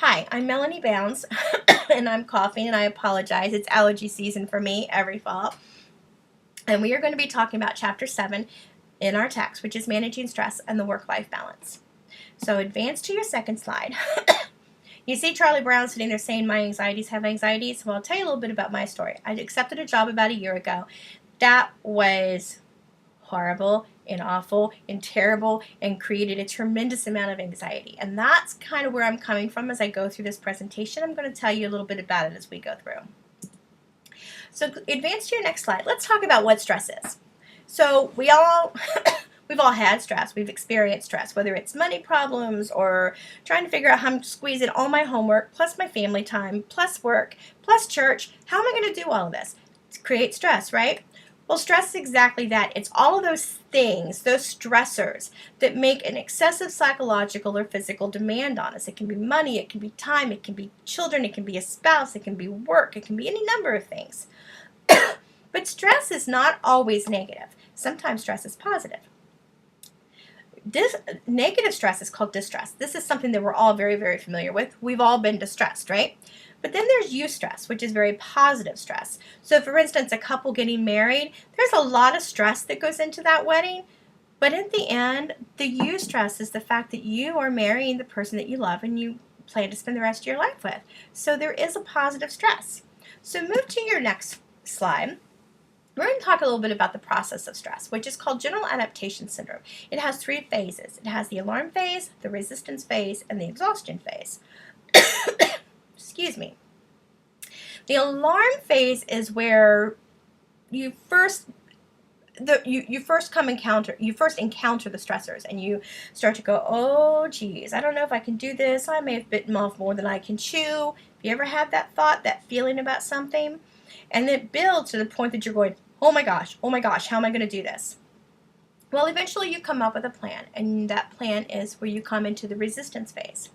Hi, I'm Melanie Bounds, and I'm coughing, and I apologize. It's allergy season for me every fall. And we are going to be talking about Chapter 7 in our text, which is Managing Stress and the Work-Life Balance. So advance to your second slide. You see Charlie Brown sitting there saying, "My anxieties have anxieties." Well, I'll tell you a little bit about my story. I accepted a job about a year ago. That was horrible and awful and terrible and created a tremendous amount of anxiety. And that's kind of where I'm coming from as I go through this presentation. I'm going to tell you a little bit about it as we go through. So advance to your next slide. Let's talk about what stress is. So we've all had stress. We've experienced stress, whether it's money problems or trying to figure out how I'm squeezing all my homework, plus my family time, plus work, plus church. How am I going to do all of this? To create stress, right? Well, stress is exactly that. It's all of those things, those stressors that make an excessive psychological or physical demand on us. It can be money, it can be time, it can be children, it can be a spouse, it can be work, it can be any number of things. But stress is not always negative. Sometimes stress is positive. Negative stress is called distress. This is something that we're all very, very familiar with. We've all been distressed, right? But then there's eustress, which is very positive stress. So for instance, a couple getting married, there's a lot of stress that goes into that wedding. But at the end, the eustress is the fact that you are marrying the person that you love and you plan to spend the rest of your life with. So there is a positive stress. So move to your next slide. We're going to talk a little bit about the process of stress, which is called general adaptation syndrome. It has 3 phases. It has the alarm phase, the resistance phase, and the exhaustion phase. Excuse me. The alarm phase is where you first encounter the stressors, and you start to go, "Oh geez, I don't know if I can do this. I may have bitten off more than I can chew." Have you ever had that thought, that feeling about something? And it builds to the point that you're going, oh my gosh, how am I going to do this? Well, eventually you come up with a plan, and that plan is where you come into the resistance phase.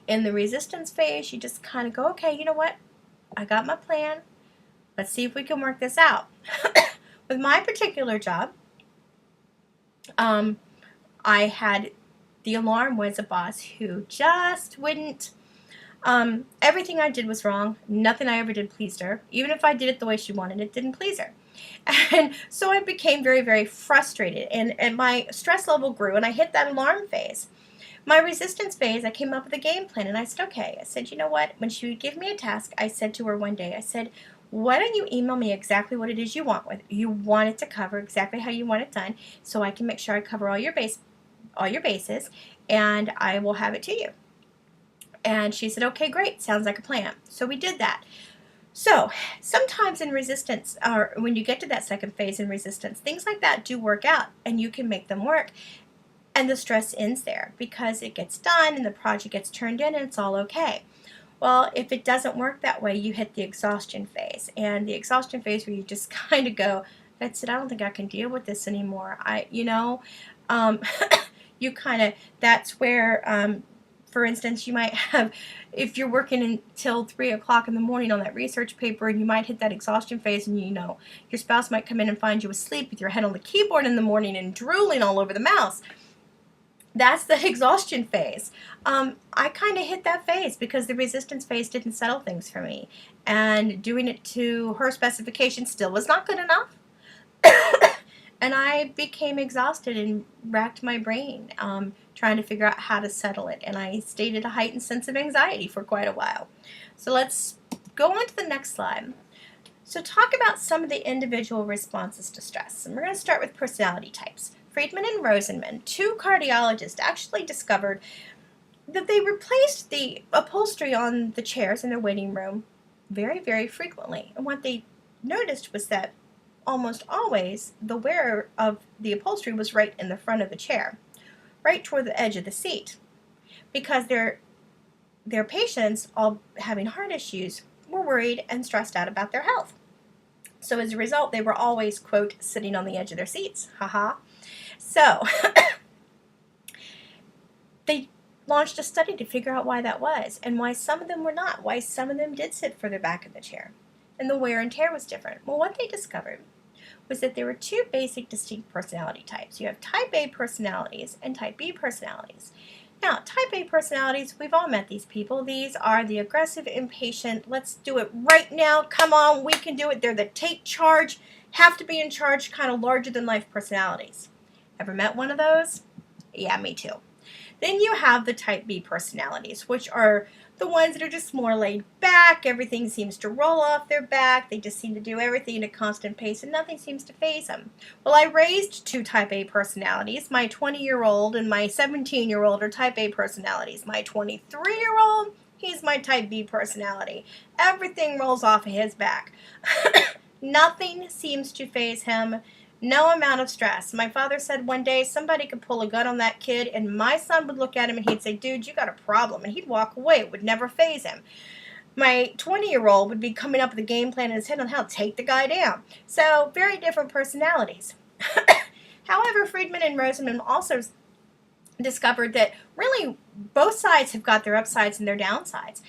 In the resistance phase, you just kind of go, okay, you know what? I got my plan. Let's see if we can work this out. With my particular job, I had the alarm was a boss who just wouldn't. Everything I did was wrong. Nothing I ever did pleased her. Even if I did it the way she wanted, it didn't please her. And so I became very, very frustrated, and my stress level grew, and I hit that alarm phase. My resistance phase, I came up with a game plan, and I said, okay. I said, you know what? When she would give me a task, I said to her one day, I said, why don't you email me exactly what it is you want it to cover, exactly how you want it done, so I can make sure I cover all your bases, and I will have it to you. And she said, okay, great, sounds like a plan. So we did that. So sometimes in resistance, or when you get to that second phase in resistance, things like that do work out, and you can make them work. And the stress ends there because it gets done and the project gets turned in and it's all okay. Well, if it doesn't work that way, you hit the exhaustion phase. And the exhaustion phase where you just kind of go, that's it, I don't think I can deal with this anymore. That's where, for instance, you might have, if you're working until 3 o'clock in the morning on that research paper, and you might hit that exhaustion phase, and your spouse might come in and find you asleep with your head on the keyboard in the morning and drooling all over the mouse. That's the exhaustion phase. I kind of hit that phase because the resistance phase didn't settle things for me. And doing it to her specification still was not good enough. And I became exhausted and racked my brain trying to figure out how to settle it. And I stayed at a heightened sense of anxiety for quite a while. So let's go on to the next slide. So talk about some of the individual responses to stress. And we're going to start with personality types. Friedman and Rosenman, 2 cardiologists, actually discovered that they replaced the upholstery on the chairs in their waiting room very, very frequently. And what they noticed was that almost always the wearer of the upholstery was right in the front of the chair, right toward the edge of the seat, because their patients, all having heart issues, were worried and stressed out about their health. So as a result, they were always, quote, sitting on the edge of their seats. Haha. So they launched a study to figure out why that was, and why some of them were not, why some of them did sit further back in the chair. And the wear and tear was different. Well, what they discovered was that there were 2 basic distinct personality types. You have type A personalities and type B personalities. Now, type A personalities, we've all met these people. These are the aggressive, impatient, let's do it right now, come on, we can do it. They're the take charge, have to be in charge, kind of larger than life personalities. Ever met one of those? Yeah, me too. Then you have the type B personalities, which are the ones that are just more laid back. Everything seems to roll off their back. They just seem to do everything at a constant pace and nothing seems to faze them. Well, I raised two type A personalities. My 20-year-old and my 17-year-old are type A personalities. My 23-year-old, he's my type B personality. Everything rolls off of his back. Nothing seems to faze him. No amount of stress. My father said one day somebody could pull a gun on that kid and my son would look at him and he'd say, dude, you got a problem. And he'd walk away. It would never faze him. My 20-year-old would be coming up with a game plan in his head on how to take the guy down. So very different personalities. However, Friedman and Rosenman also discovered that really both sides have got their upsides and their downsides.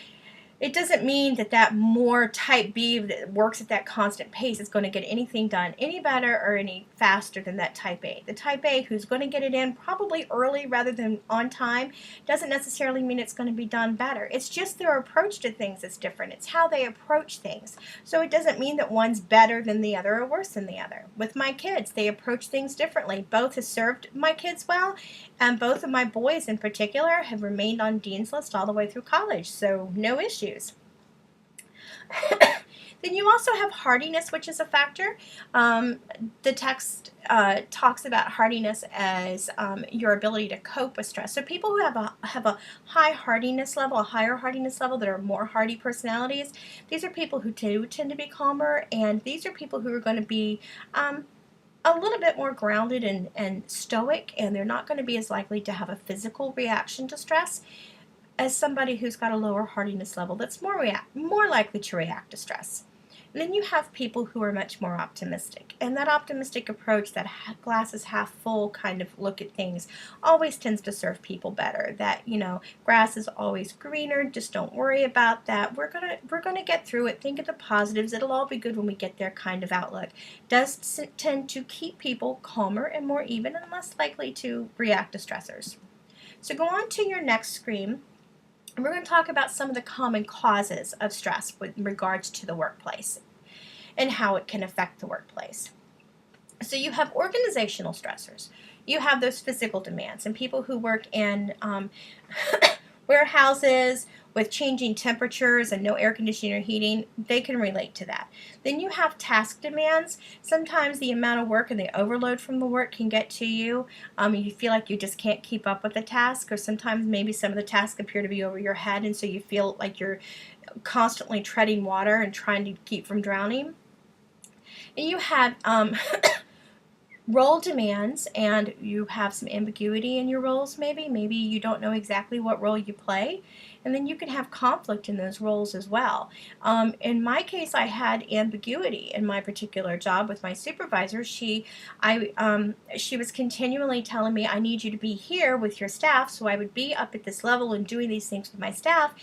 It doesn't mean that more type B that works at that constant pace is going to get anything done any better or any faster than that type A. The type A who's going to get it in probably early rather than on time doesn't necessarily mean it's going to be done better. It's just their approach to things is different. It's how they approach things. So it doesn't mean that one's better than the other or worse than the other. With my kids, they approach things differently. Both have served my kids well, and both of my boys in particular have remained on Dean's List all the way through college, so no issues. Then you also have hardiness, which is a factor. The text talks about hardiness as your ability to cope with stress. So people who have a high hardiness level, a higher hardiness level, that are more hardy personalities, these are people who tend to be calmer, and these are people who are going to be a little bit more grounded and stoic, and they're not going to be as likely to have a physical reaction to stress as somebody who's got a lower hardiness level that's more likely to react to stress. And then you have people who are much more optimistic. And that optimistic approach, that glass is half full kind of look at things, always tends to serve people better. That, grass is always greener, just don't worry about that. We're gonna get through it. Think of the positives. It'll all be good when we get there kind of outlook. Does tend to keep people calmer and more even and less likely to react to stressors. So go on to your next screen. And we're going to talk about some of the common causes of stress with regards to the workplace and how it can affect the workplace. So you have organizational stressors. You have those physical demands, and people who work in warehouses with changing temperatures and no air conditioning or heating, they can relate to that. Then you have task demands. Sometimes the amount of work and the overload from the work can get to you. You feel like you just can't keep up with the task, or sometimes maybe some of the tasks appear to be over your head, and so you feel like you're constantly treading water and trying to keep from drowning. And you have role demands, and you have some ambiguity in your roles maybe. Maybe you don't know exactly what role you play, and then you can have conflict in those roles as well. In my case, I had ambiguity in my particular job with my supervisor. She was continually telling me, I need you to be here with your staff, so I would be up at this level and doing these things with my staff.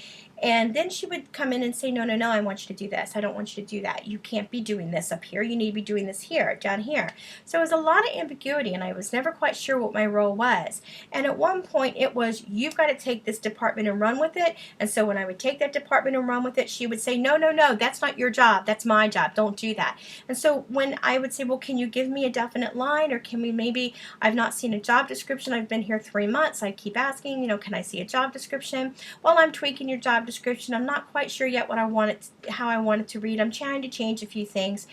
And then she would come in and say, no, I want you to do this. I don't want you to do that. You can't be doing this up here. You need to be doing this here, down here. So it was a lot of ambiguity, and I was never quite sure what my role was. And at one point it was, you've got to take this department and run with it. And so when I would take that department and run with it, she would say, no, that's not your job. That's my job. Don't do that. And so when I would say, well, can you give me a definite line, or can we maybe, I've not seen a job description. I've been here 3 months. I keep asking, can I see a job description? Well, I'm tweaking your job description. I'm not quite sure yet what I want it, how I want it to read. I'm trying to change a few things.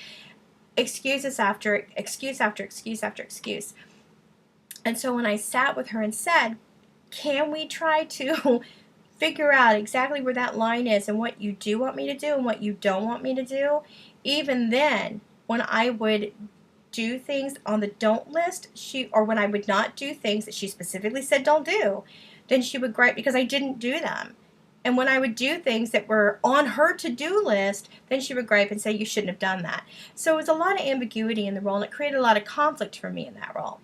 Excuses after excuse after excuse after excuse. And so when I sat with her and said, can we try to figure out exactly where that line is and what you do want me to do and what you don't want me to do, even then, when I would do things on the don't list, or when I would not do things that she specifically said don't do, then she would gripe because I didn't do them. And when I would do things that were on her to-do list, then she would gripe and say, you shouldn't have done that. So it was a lot of ambiguity in the role, and it created a lot of conflict for me in that role.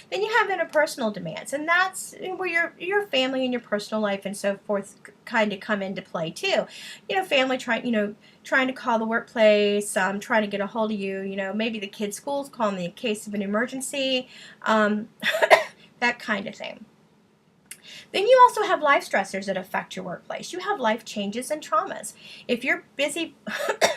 Then you have interpersonal demands, and that's where your family and your personal life and so forth kind of come into play too. Family trying to call the workplace, trying to get a hold of you. Maybe the kids' school's calling in case of an emergency, that kind of thing. Then you also have life stressors that affect your workplace. You have life changes and traumas. If you're busy,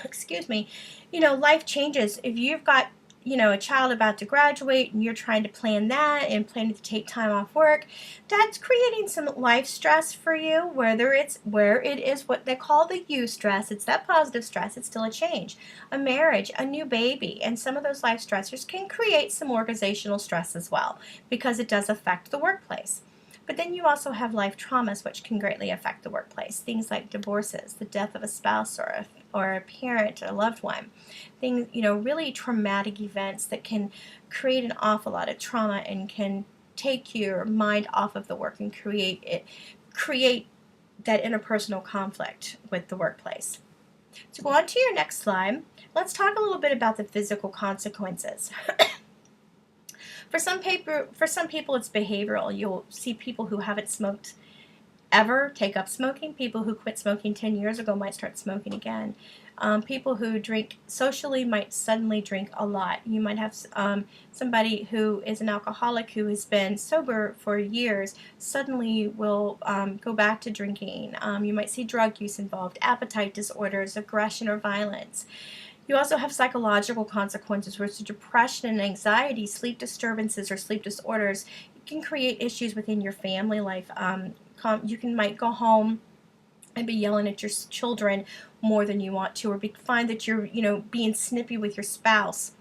excuse me, life changes. If you've got, a child about to graduate and you're trying to plan that and planning to take time off work, that's creating some life stress for you, where it is what they call the eustress. It's that positive stress. It's still a change. A marriage, a new baby, and some of those life stressors can create some organizational stress as well, because it does affect the workplace. But then you also have life traumas, which can greatly affect the workplace. Things like divorces, the death of a spouse or a parent or a loved one. Things, really traumatic events that can create an awful lot of trauma and can take your mind off of the work and create that interpersonal conflict with the workplace. So go on to your next slide. Let's talk a little bit about the physical consequences. For some people, it's behavioral. You'll see people who haven't smoked ever take up smoking. People who quit smoking 10 years ago might start smoking again. People who drink socially might suddenly drink a lot. You might have somebody who is an alcoholic who has been sober for years suddenly will go back to drinking. You might see drug use involved, appetite disorders, aggression or violence. You also have psychological consequences, which is depression and anxiety, sleep disturbances or sleep disorders. It can create issues within your family life. You might go home and be yelling at your children more than you want to, or find that you're being snippy with your spouse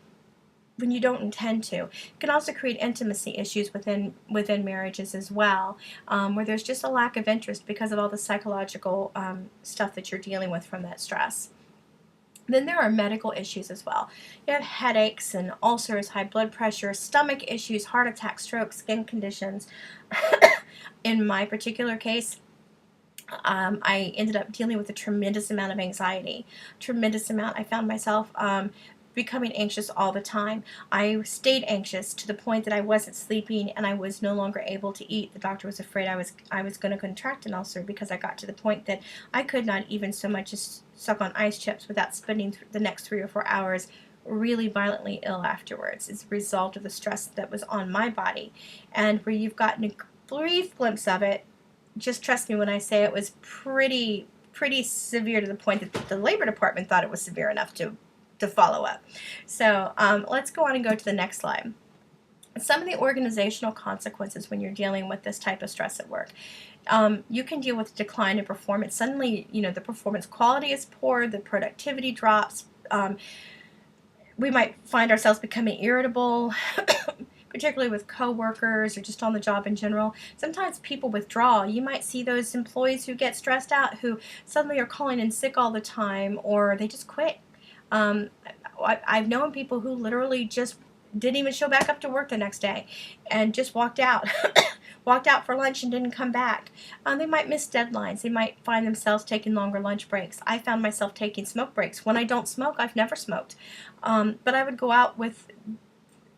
when you don't intend to. It can also create intimacy issues within marriages as well, where there's just a lack of interest because of all the psychological stuff that you're dealing with from that stress. Then there are medical issues as well. You have headaches and ulcers, high blood pressure, stomach issues, heart attacks, strokes, skin conditions. In my particular case, I ended up dealing with a tremendous amount of anxiety. I found myself becoming anxious all the time. I stayed anxious to the point that I wasn't sleeping and I was no longer able to eat. The doctor was afraid I was going to contract an ulcer because I got to the point that I could not even so much as suck on ice chips without spending the next 3 or 4 hours really violently ill afterwards as a result of the stress that was on my body. And where you've gotten a brief glimpse of it, just trust me when I say it was pretty severe, to the point that the labor department thought it was severe enough to follow up. So let's go on and go to the next slide. Some of the organizational consequences when you're dealing with this type of stress at work. You can deal with decline in performance. Suddenly, the performance quality is poor, the productivity drops. We might find ourselves becoming irritable, particularly with coworkers or just on the job in general. Sometimes people withdraw. You might see those employees who get stressed out who suddenly are calling in sick all the time, or they just quit. I've known people who literally just didn't even show back up to work the next day and just walked out. Walked out for lunch and didn't come back. They might miss deadlines. They might find themselves taking longer lunch breaks. I found myself taking smoke breaks. When I don't smoke, I've never smoked. But I would go out with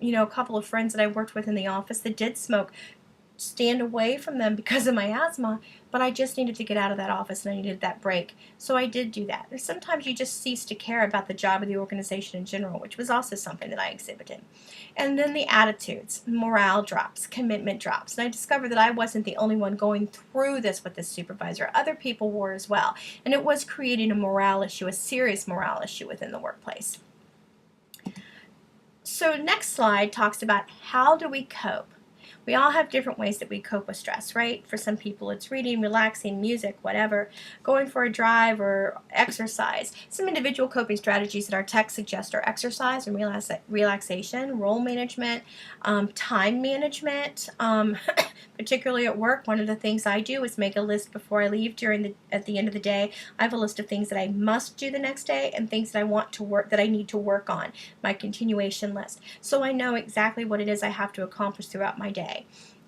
a couple of friends that I worked with in the office that did smoke, stand away from them because of my asthma, but I just needed to get out of that office and I needed that break. So I did do that. And sometimes you just cease to care about the job of the organization in general, which was also something that I exhibited. And then the attitudes, morale drops, commitment drops. And I discovered that I wasn't the only one going through this with this supervisor. Other people were as well. And it was creating a morale issue, a serious morale issue within the workplace. So next slide talks about how do we cope. We all have different ways that we cope with stress, right? For some people it's reading, relaxing, music, whatever, going for a drive or exercise. Some individual coping strategies that our texts suggest are exercise and relaxation, role management, time management. Particularly at work, one of the things I do is make a list before I leave at the end of the day. I have a list of things that I must do the next day and things that I need to work on, my continuation list. So I know exactly what it is I have to accomplish throughout my day.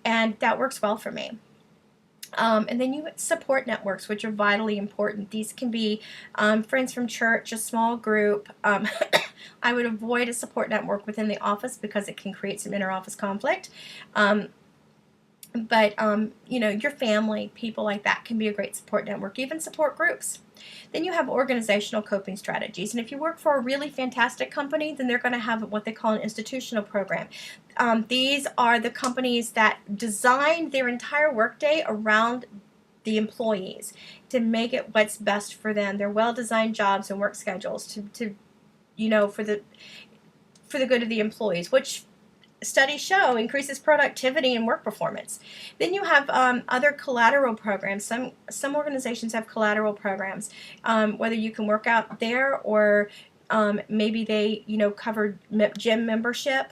And that works well for me. And then you support networks, which are vitally important. These can be friends from church, a small group. I would avoid a support network within the office because it can create some inter-office conflict. But you know, your family, people like that can be a great support network, even support groups. Then you have organizational coping strategies. And if you work for a really fantastic company, then they're going to have what they call an institutional program. These are the companies that design their entire workday around the employees to make it what's best for them. They're well-designed jobs and work schedules to you know, for the good of the employees, which studies show increases productivity and work performance. Then you have other collateral programs. Some organizations have collateral programs, whether you can work out there or maybe they, you know, cover gym membership,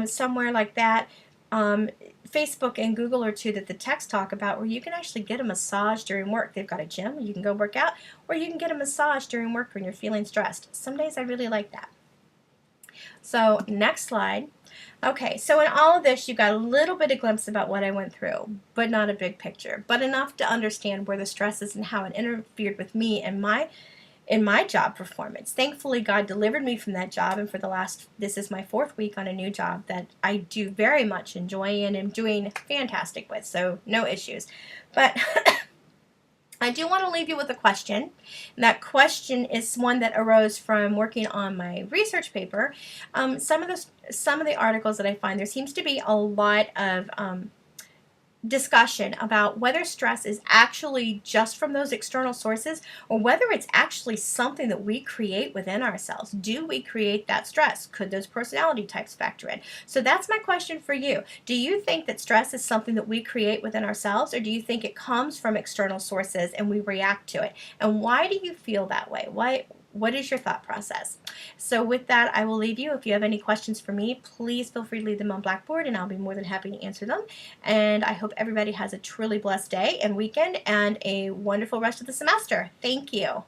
somewhere like that. Facebook and Google are two that the techs talk about, where you can actually get a massage during work. They've got a gym, you can go work out, or you can get a massage during work when you're feeling stressed. Some days I really like that. So next slide. Okay, so in all of this, you got a little bit of glimpse about what I went through, but not a big picture, but enough to understand where the stress is and how it interfered with me and my job performance. Thankfully, God delivered me from that job, and this is my 4th week on a new job that I do very much enjoy and am doing fantastic with, so no issues. But I do want to leave you with a question. And that question is one that arose from working on my research paper. Some of the articles that I find, there seems to be a lot of discussion about whether stress is actually just from those external sources or whether it's actually something that we create within ourselves. Do we create that stress? Could those personality types factor in? So that's my question for you. Do you think that stress is something that we create within ourselves, or do you think it comes from external sources and we react to it? And why do you feel that way? What is your thought process? So with that, I will leave you. If you have any questions for me, please feel free to leave them on Blackboard, and I'll be more than happy to answer them. And I hope everybody has a truly blessed day and weekend and a wonderful rest of the semester. Thank you.